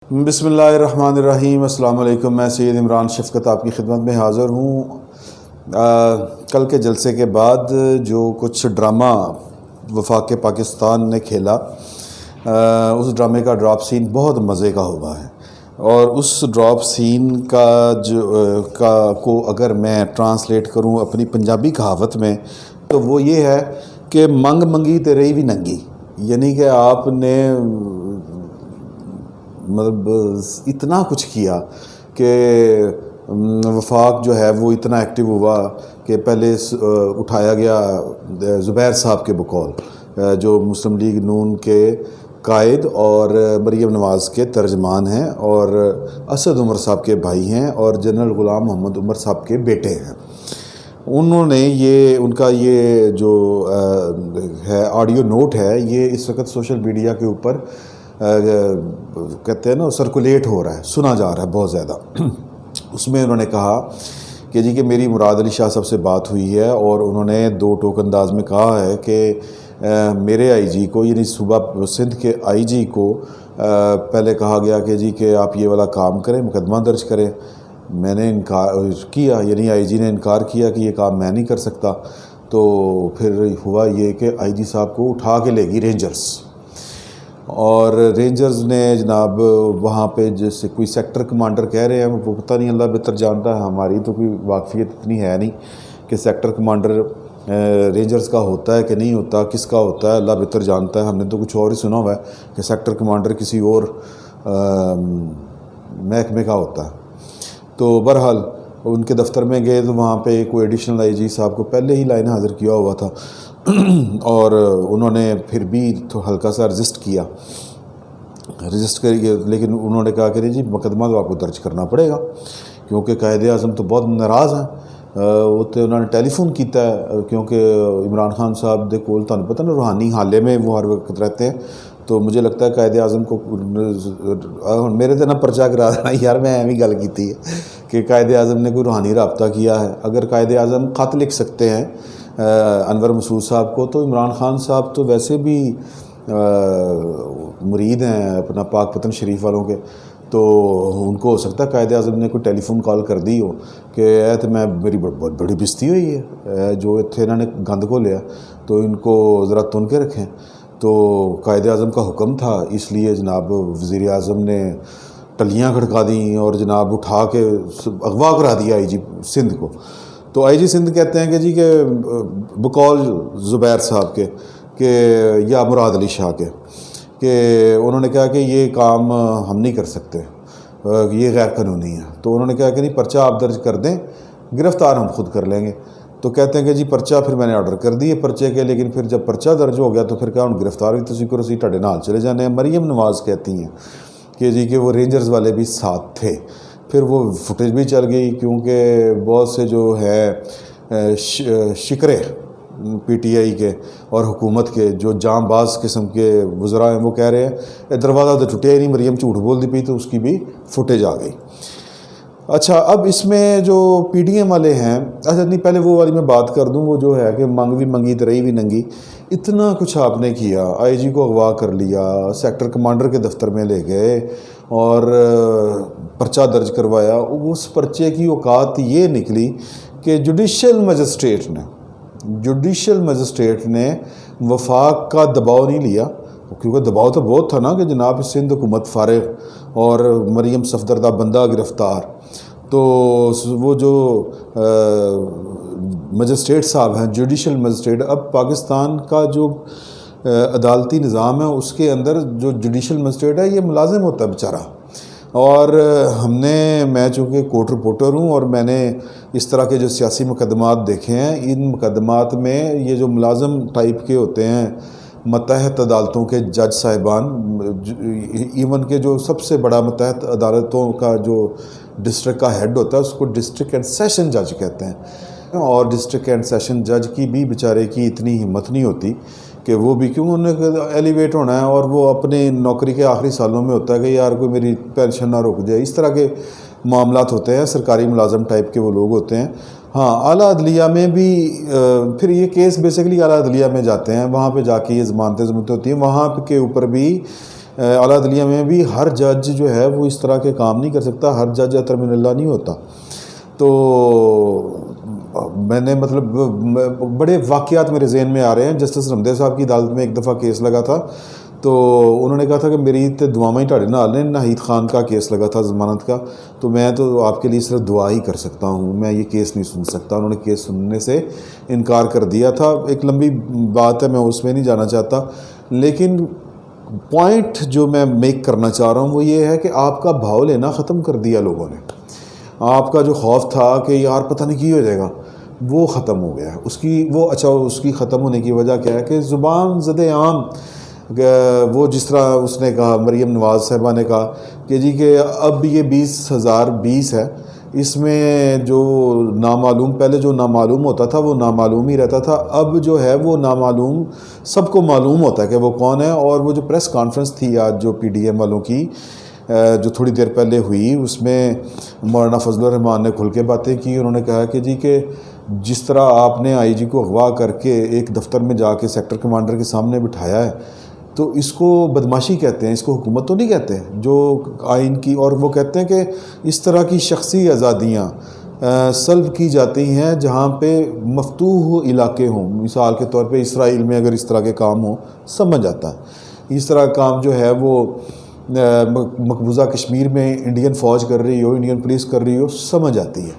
بسم اللہ الرحمن الرحیم۔ السلام علیکم۔ میں سید عمران شفقت آپ کی خدمت میں حاضر ہوں۔ کل کے جلسے کے بعد جو کچھ ڈرامہ وفاق پاکستان نے کھیلا، اس ڈرامے کا ڈراپ سین بہت مزے کا ہوا ہے، اور اس ڈراپ سین کو اگر میں ٹرانسلیٹ کروں اپنی پنجابی کہاوت میں تو وہ یہ ہے کہ منگ منگی تے رہی بھی ننگی، یعنی کہ آپ نے مطلب اتنا کچھ کیا کہ وفاق جو ہے وہ اتنا ایکٹیو ہوا کہ پہلے اٹھایا گیا زبیر صاحب کے بقول، جو مسلم لیگ نون کے قائد اور مریم نواز کے ترجمان ہیں اور اسد عمر صاحب کے بھائی ہیں اور جنرل غلام محمد عمر صاحب کے بیٹے ہیں۔ انہوں نے ان کا یہ جو ہے آڈیو نوٹ ہے، یہ اس وقت سوشل میڈیا کے اوپر کہتے ہیں نا سرکولیٹ ہو رہا ہے، سنا جا رہا ہے بہت زیادہ۔ اس میں انہوں نے کہا کہ میری مراد علی شاہ صاحب سے بات ہوئی ہے اور انہوں نے دو ٹوک انداز میں کہا ہے کہ میرے آئی جی کو، یعنی صوبہ سندھ کے آئی جی کو پہلے کہا گیا کہ آپ یہ والا کام کریں، مقدمہ درج کریں۔ میں نے انکار کیا، یعنی آئی جی نے انکار کیا کہ یہ کام میں نہیں کر سکتا۔ تو پھر ہوا یہ کہ آئی جی صاحب کو اٹھا کے لے گئی رینجرز، اور رینجرز نے جناب وہاں پہ جیسے کوئی سیکٹر کمانڈر کہہ رہے ہیں، وہ پتہ نہیں، اللہ بہتر جانتا ہے، ہماری تو کوئی واقفیت اتنی ہے نہیں کہ سیکٹر کمانڈر رینجرز کا ہوتا ہے کہ نہیں ہوتا، کس کا ہوتا ہے، اللہ بہتر جانتا ہے۔ ہم نے تو کچھ اور ہی سنا ہوا ہے کہ سیکٹر کمانڈر کسی اور محکمے کا ہوتا ہے۔ تو بہرحال ان کے دفتر میں گئے تو وہاں پہ کوئی ایڈیشنل آئی جی صاحب کو پہلے ہی لائن حاضر کیا ہوا تھا، اور انہوں نے پھر بھی تو ہلکا سا رجسٹ کریے، لیکن انہوں نے کہا کہ جی مقدمہ تو آپ کو درج کرنا پڑے گا، کیونکہ قائد اعظم تو بہت ناراض ہیں۔ وہ تو انہوں نے ٹیلی فون کیتا ہے، کیونکہ عمران خان صاحب دے کول تانوں پتہ نا روحانی حالے میں وہ ہر وقت رہتے ہیں۔ تو مجھے لگتا ہے قائد اعظم کو میرے تے نہ پرچہ کرا دینا یار، میں ایویں گل کیتی ہے کہ قائد اعظم نے کوئی روحانی رابطہ کیا ہے۔ اگر قائد اعظم خط لکھ سکتے ہیں انور مسعود صاحب کو، تو عمران خان صاحب تو ویسے بھی مرید ہیں اپنا پاک پتن شریف والوں کے، تو ان کو ہو سکتا ہے قائد اعظم نے کوئی ٹیلی فون کال کر دی ہو کہ تو میری بہت بڑی بستی ہوئی ہے، جو اتنے انہوں نے گند کو لیا، تو ان کو ذرا تن کے رکھیں۔ تو قائد اعظم کا حکم تھا، اس لیے جناب وزیر اعظم نے ٹلیاں کھڑکا دیں اور جناب اٹھا کے اغوا کرا دیا آئی جی سندھ کو۔ تو آئی جی سندھ کہتے ہیں کہ بقول زبیر صاحب کے کہ یا مراد علی شاہ کے، کہ انہوں نے کہا کہ یہ کام ہم نہیں کر سکتے، یہ غیر قانونی ہے۔ تو انہوں نے کہا کہ نہیں، پرچہ آپ درج کر دیں، گرفتار ہم خود کر لیں گے۔ تو کہتے ہیں کہ پرچہ پھر میں نے آرڈر کر دیے پرچے کے، لیکن پھر جب پرچہ درج ہو گیا تو پھر کہا ہوں گرفتار بھی تسی کرو، سی ٹھڈے نال چلے جانے ہیں۔ مریم نواز کہتی ہیں کہ وہ رینجرز والے بھی ساتھ تھے۔ پھر وہ فوٹیج بھی چل گئی، کیونکہ بہت سے جو ہے شکرے پی ٹی آئی کے اور حکومت کے جو جاں باز قسم کے وزراء ہیں، وہ کہہ رہے ہیں دروازہ تو ٹوٹیا ہی نہیں، مریم جھوٹ بول دی پئی، تو اس کی بھی فوٹیج آ گئی۔ اچھا، اب اس میں جو پی ڈی ایم والے ہیں، اچھا نہیں پہلے وہ والی میں بات کر دوں، وہ جو ہے کہ منگ بھی منگی تو رہی بھی ننگی، اتنا کچھ آپ نے کیا، آئی جی کو اغوا کر لیا، سیکٹر کمانڈر کے دفتر میں لے گئے اور پرچہ درج کروایا۔ اس پرچے کی اوقات یہ نکلی کہ جوڈیشل مجسٹریٹ نے وفاق کا دباؤ نہیں لیا، کیونکہ دباؤ تو بہت تھا نا کہ جناب سندھ حکومت فارغ اور مریم صفدردہ بندہ گرفتار۔ تو وہ جو مجسٹریٹ صاحب ہیں، جوڈیشل مجسٹریٹ، اب پاکستان کا جو عدالتی نظام ہے اس کے اندر جو جوڈیشل مجسٹریٹ ہے یہ ملازم ہوتا ہے بیچارہ، اور میں چونکہ کورٹ رپورٹر ہوں اور میں نے اس طرح کے جو سیاسی مقدمات دیکھے ہیں، ان مقدمات میں یہ جو ملازم ٹائپ کے ہوتے ہیں، ماتحت عدالتوں کے جج صاحبان، ایون کہ جو سب سے بڑا ماتحت عدالتوں کا جو ڈسٹرکٹ کا ہیڈ ہوتا ہے اس کو ڈسٹرکٹ اینڈ سیشن جج کہتے ہیں، اور ڈسٹرکٹ اینڈ سیشن جج کی بھی بیچارے کی اتنی ہمت نہیں ہوتی کہ وہ بھی، کیوں انہوں نے ایلیویٹ ہونا ہے اور وہ اپنے نوکری کے آخری سالوں میں ہوتا ہے کہ یار کوئی میری پینشن نہ رک جائے، اس طرح کے معاملات ہوتے ہیں، سرکاری ملازم ٹائپ کے وہ لوگ ہوتے ہیں۔ ہاں، اعلیٰ عدلیہ میں بھی پھر یہ کیس بیسیکلی اعلیٰ عدلیہ میں جاتے ہیں، وہاں پہ جا کے یہ ضمانتیں ہوتی ہیں، وہاں کے اوپر بھی اعلیٰ عدلیہ میں بھی ہر جج جو ہے وہ اس طرح کے کام نہیں کر سکتا، ہر جج ترمین اللہ نہیں ہوتا. تو میں نے مطلب بڑے واقعات میرے ذہن میں آ رہے ہیں. جسٹس رمدے صاحب کی عدالت میں ایک دفعہ کیس لگا تھا، تو انہوں نے کہا تھا کہ میری تے دعاواں ہی ٹاڑے نال نے. ناہید خان کا کیس لگا تھا ضمانت کا، تو میں تو آپ کے لیے صرف دعا ہی کر سکتا ہوں، میں یہ کیس نہیں سن سکتا. انہوں نے کیس سننے سے انکار کر دیا تھا. ایک لمبی بات ہے، میں اس میں نہیں جانا چاہتا، لیکن پوائنٹ جو میں میک کرنا چاہ رہا ہوں وہ یہ ہے کہ آپ کا بھاؤ لینا ختم کر دیا لوگوں نے. آپ کا جو خوف تھا کہ یار پتہ نہیں کی ہو جائے گا، وہ ختم ہو گیا ہے. اس کی ختم ہونے کی وجہ کیا ہے کہ زبان زد عام، وہ جس طرح اس نے کہا، مریم نواز صاحبہ نے کہا کہ جی کہ اب یہ 20,020 ہے، اس میں جو نامعلوم، پہلے جو نامعلوم ہوتا تھا وہ نامعلوم ہی رہتا تھا، اب جو ہے وہ نامعلوم سب کو معلوم ہوتا ہے کہ وہ کون ہے. اور وہ جو پریس کانفرنس تھی آج جو پی ڈی ایم والوں کی جو تھوڑی دیر پہلے ہوئی، اس میں مولانا فضل الرحمان نے کھل کے باتیں کی. انہوں نے کہا کہ جی کہ جس طرح آپ نے آئی جی کو اغوا کر کے ایک دفتر میں جا کے سیکٹر کمانڈر کے سامنے بٹھایا ہے، تو اس کو بدماشی کہتے ہیں، اس کو حکومت تو نہیں کہتے جو آئین کی. اور وہ کہتے ہیں کہ اس طرح کی شخصی آزادیاں سلب کی جاتی ہیں جہاں پہ مفتوح علاقے ہوں. مثال کے طور پہ اسرائیل میں اگر اس طرح کے کام ہوں سمجھ آتا ہے. اس طرح کام جو ہے وہ مقبوضہ کشمیر میں انڈین فوج کر رہی ہو، انڈین پولیس کر رہی ہو، سمجھ آتی ہے.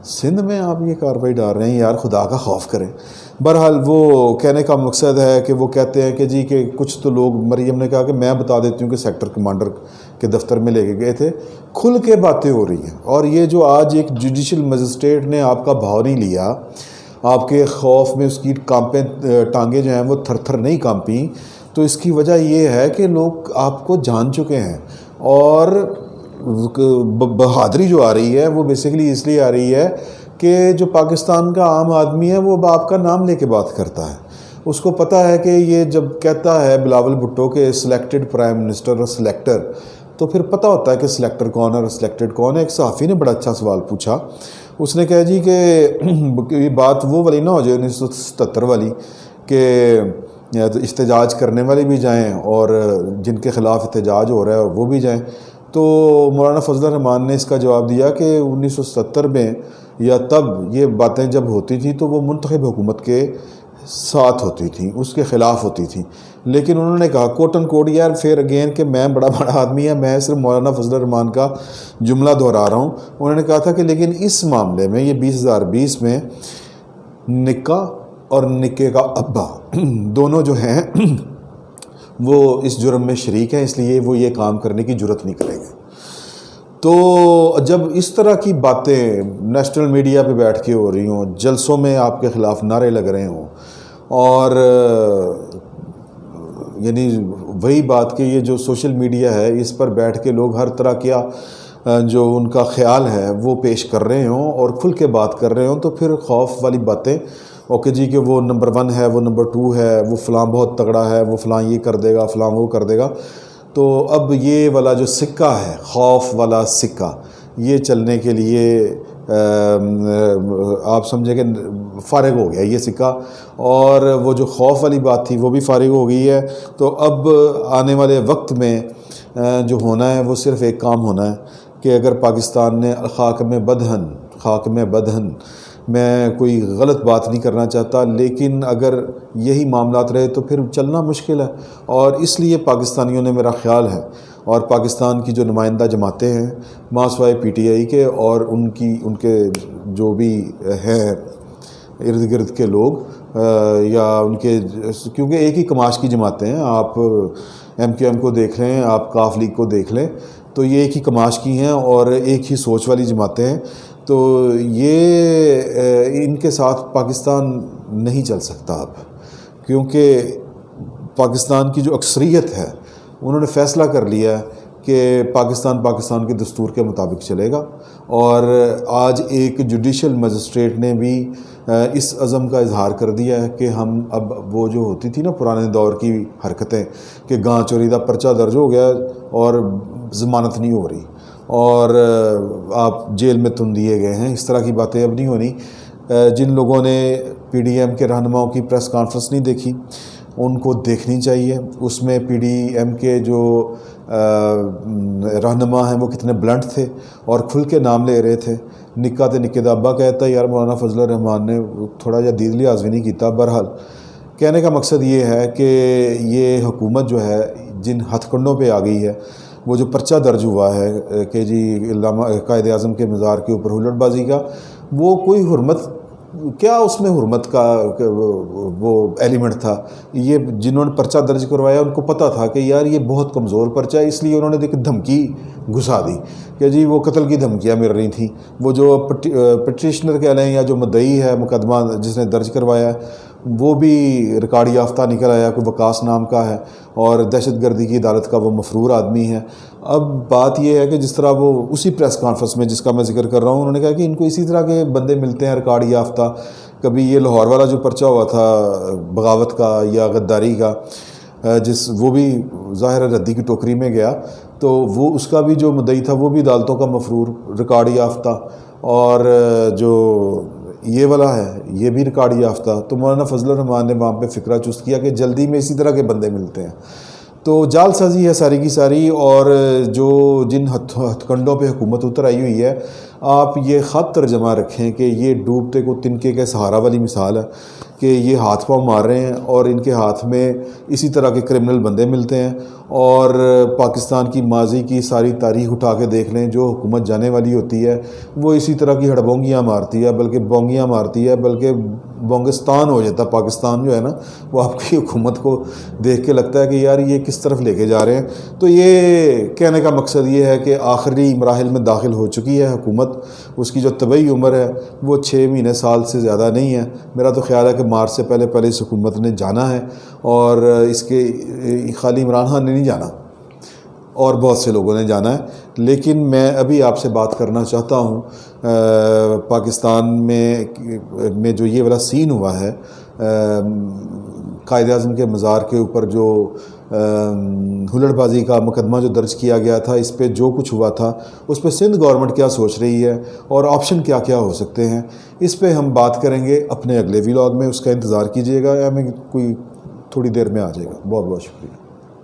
سندھ میں آپ یہ کارروائی ڈال رہے ہیں، یار خدا کا خوف کریں. بہرحال وہ کہنے کا مقصد ہے کہ وہ کہتے ہیں کہ جی کہ کچھ تو لوگ، مریم نے کہا کہ میں بتا دیتی ہوں کہ سیکٹر کمانڈر کے دفتر میں لے کے گئے تھے. کھل کے باتیں ہو رہی ہیں. اور یہ جو آج ایک جوڈیشل مجسٹریٹ نے آپ کا بھاؤ نہیں لیا، آپ کے خوف میں اس کی ٹانگیں جو ہیں وہ تھر تھر نہیں کانپیں، تو اس کی وجہ یہ ہے کہ لوگ آپ کو جان چکے ہیں. اور بہادری جو آ رہی ہے وہ بیسیکلی اس لیے آ رہی ہے کہ جو پاکستان کا عام آدمی ہے وہ اب آپ کا نام لے کے بات کرتا ہے. اس کو پتہ ہے کہ یہ جب کہتا ہے بلاول بھٹو کہ سلیکٹڈ پرائم منسٹر اور سلیکٹر، تو پھر پتہ ہوتا ہے کہ سلیکٹر کون ہے اور سلیکٹڈ کون ہے. ایک صحافی نے بڑا اچھا سوال پوچھا. اس نے کہا جی کہ یہ بات وہ والی نہ ہو جائے 1977 والی کہ احتجاج کرنے والے بھی جائیں اور جن کے خلاف احتجاج ہو رہا ہے وہ بھی جائیں. تو مولانا فضل الرحمان نے اس کا جواب دیا کہ 1970 میں یا تب یہ باتیں جب ہوتی تھیں تو وہ منتخب حکومت کے ساتھ ہوتی تھیں، اس کے خلاف ہوتی تھیں. لیکن انہوں نے کہا کوٹ اینڈ کوٹ، یار پھر اگین کہ میں بڑا آدمی ہے، میں صرف مولانا فضل الرحمان کا جملہ دہرا رہا ہوں. انہوں نے کہا تھا کہ لیکن اس معاملے میں یہ 20,020 میں نکاح اور نکے کا ابا دونوں جو ہیں وہ اس جرم میں شریک ہیں، اس لیے وہ یہ کام کرنے کی جرت نہیں کریں گے. تو جب اس طرح کی باتیں نیشنل میڈیا پہ بیٹھ کے ہو رہی ہوں، جلسوں میں آپ کے خلاف نعرے لگ رہے ہوں، اور یعنی وہی بات کہ یہ جو سوشل میڈیا ہے اس پر بیٹھ کے لوگ ہر طرح کیا جو ان کا خیال ہے وہ پیش کر رہے ہوں اور کھل کے بات کر رہے ہوں، تو پھر خوف والی باتیں، اوکے جی کہ وہ نمبر 1 ہے، وہ نمبر 2 ہے، وہ فلاں بہت تگڑا ہے، وہ فلاں یہ کر دے گا، فلاں وہ کر دے گا. تو اب یہ والا جو سکہ ہے، خوف والا سکہ، یہ چلنے کے لیے آپ سمجھیں کہ فارغ ہو گیا یہ سکہ، اور وہ جو خوف والی بات تھی وہ بھی فارغ ہو گئی ہے. تو اب آنے والے وقت میں جو ہونا ہے وہ صرف ایک کام ہونا ہے کہ اگر پاکستان نے خاک میں بدہن، میں کوئی غلط بات نہیں کرنا چاہتا، لیکن اگر یہی معاملات رہے تو پھر چلنا مشکل ہے. اور اس لیے پاکستانیوں نے، میرا خیال ہے، اور پاکستان کی جو نمائندہ جماعتیں ہیں ماسوائے پی ٹی آئی کے اور ان کے جو بھی ہیں ارد گرد کے لوگ، یا ان کے، کیونکہ ایک ہی کماش کی جماعتیں ہیں. آپ ایم کیو ایم کو دیکھ لیں، آپ کاف لیگ کو دیکھ لیں، تو یہ ایک ہی کماش کی ہیں اور ایک ہی سوچ والی جماعتیں ہیں. تو یہ ان کے ساتھ پاکستان نہیں چل سکتا اب، کیونکہ پاکستان کی جو اکثریت ہے انہوں نے فیصلہ کر لیا ہے کہ پاکستان کے دستور کے مطابق چلے گا. اور آج ایک جوڈیشل مجسٹریٹ نے بھی اس عزم کا اظہار کر دیا ہے کہ ہم اب وہ جو ہوتی تھی نا پرانے دور کی حرکتیں کہ گاں چوری دا پرچہ درج ہو گیا اور ضمانت نہیں ہو رہی اور آپ جیل میں تن دیے گئے ہیں، اس طرح کی باتیں اب نہیں ہونی. جن لوگوں نے پی ڈی ایم کے رہنماؤں کی پریس کانفرنس نہیں دیکھی، ان کو دیکھنی چاہیے. اس میں پی ڈی ایم کے جو رہنما ہیں وہ کتنے بلنٹ تھے اور کھل کے نام لے رہے تھے. نکا تے نکے دا ابا کہتا ہے یار مولانا فضل الرحمان نے تھوڑا جا دید لحاظ بھی نہیں کیتا. بہرحال کہنے کا مقصد یہ ہے کہ یہ حکومت جو ہے جن ہتھ کنڈوں پہ آ گئی ہے، وہ جو پرچہ درج ہوا ہے کہ جی علامہ قائد اعظم کے مزار کے اوپر ہلڑ بازی کا، وہ کوئی حرمت کیا اس میں حرمت کا وہ ایلیمنٹ تھا. یہ جنہوں نے پرچہ درج کروایا ان کو پتہ تھا کہ یار یہ بہت کمزور پرچہ ہے، اس لیے انہوں نے ایک دھمکی گھسا دی کہ جی وہ قتل کی دھمکیاں مل رہی تھیں. وہ جو پٹیشنر کہہ لیں یا جو مدعی ہے مقدمہ جس نے درج کروایا وہ بھی ریکارڈ یافتہ نکل آیا، کوئی وقاص نام کا ہے اور دہشت گردی کی عدالت کا وہ مفرور آدمی ہے. اب بات یہ ہے کہ جس طرح وہ اسی پریس کانفرنس میں جس کا میں ذکر کر رہا ہوں، انہوں نے کہا کہ ان کو اسی طرح کے بندے ملتے ہیں ریکارڈ یافتہ. کبھی یہ لاہور والا جو پرچہ ہوا تھا بغاوت کا یا غداری کا، وہ بھی ظاہر ردی کی ٹوکری میں گیا، تو وہ اس کا بھی جو مدعی تھا وہ بھی عدالتوں کا مفرور ریکارڈ یافتہ، اور جو یہ والا ہے یہ بھی ریکارڈ یافتہ. تو مولانا فضل الرحمان نے وہاں پہ فکرہ چست کیا کہ جلدی میں اسی طرح کے بندے ملتے ہیں. تو جال سازی ہے ساری کی ساری. اور جو جن ہتھ کنڈوں پہ حکومت اتر آئی ہوئی ہے، آپ یہ خط ترجمہ رکھیں کہ یہ ڈوبتے کو تنکے کے سہارا والی مثال ہے کہ یہ ہاتھ پاؤں مار رہے ہیں اور ان کے ہاتھ میں اسی طرح کے کرمنل بندے ملتے ہیں. اور پاکستان کی ماضی کی ساری تاریخ اٹھا کے دیکھ لیں، جو حکومت جانے والی ہوتی ہے وہ اسی طرح کی ہڑبونگیاں مارتی ہے، بلکہ بونگیاں مارتی ہے، بلکہ بونگستان ہو جاتا ہے پاکستان جو ہے نا. وہ آپ کی حکومت کو دیکھ کے لگتا ہے کہ یار یہ کس طرف لے کے جا رہے ہیں. تو یہ کہنے کا مقصد یہ ہے کہ آخری مراحل میں داخل ہو چکی ہے حکومت. اس کی جو طبعی عمر ہے وہ 6 مہینے سال سے زیادہ نہیں ہے. میرا تو خیال ہے کہ مارچ سے پہلے اس حکومت نے جانا ہے، اور اس کے خالی عمران خان نے نہیں جانا اور بہت سے لوگوں نے جانا ہے. لیکن میں ابھی آپ سے بات کرنا چاہتا ہوں پاکستان میں جو یہ والا سین ہوا ہے، قائد اعظم کے مزار کے اوپر جو ہلڑ بازی کا مقدمہ جو درج کیا گیا تھا، اس پہ جو کچھ ہوا تھا اس پہ سندھ گورنمنٹ کیا سوچ رہی ہے اور آپشن کیا کیا ہو سکتے ہیں، اس پہ ہم بات کریں گے اپنے اگلے ولاگ میں. اس کا انتظار کیجیے گا، ہمیں کوئی تھوڑی دیر میں آ جائے گا. بہت بہت شکریہ.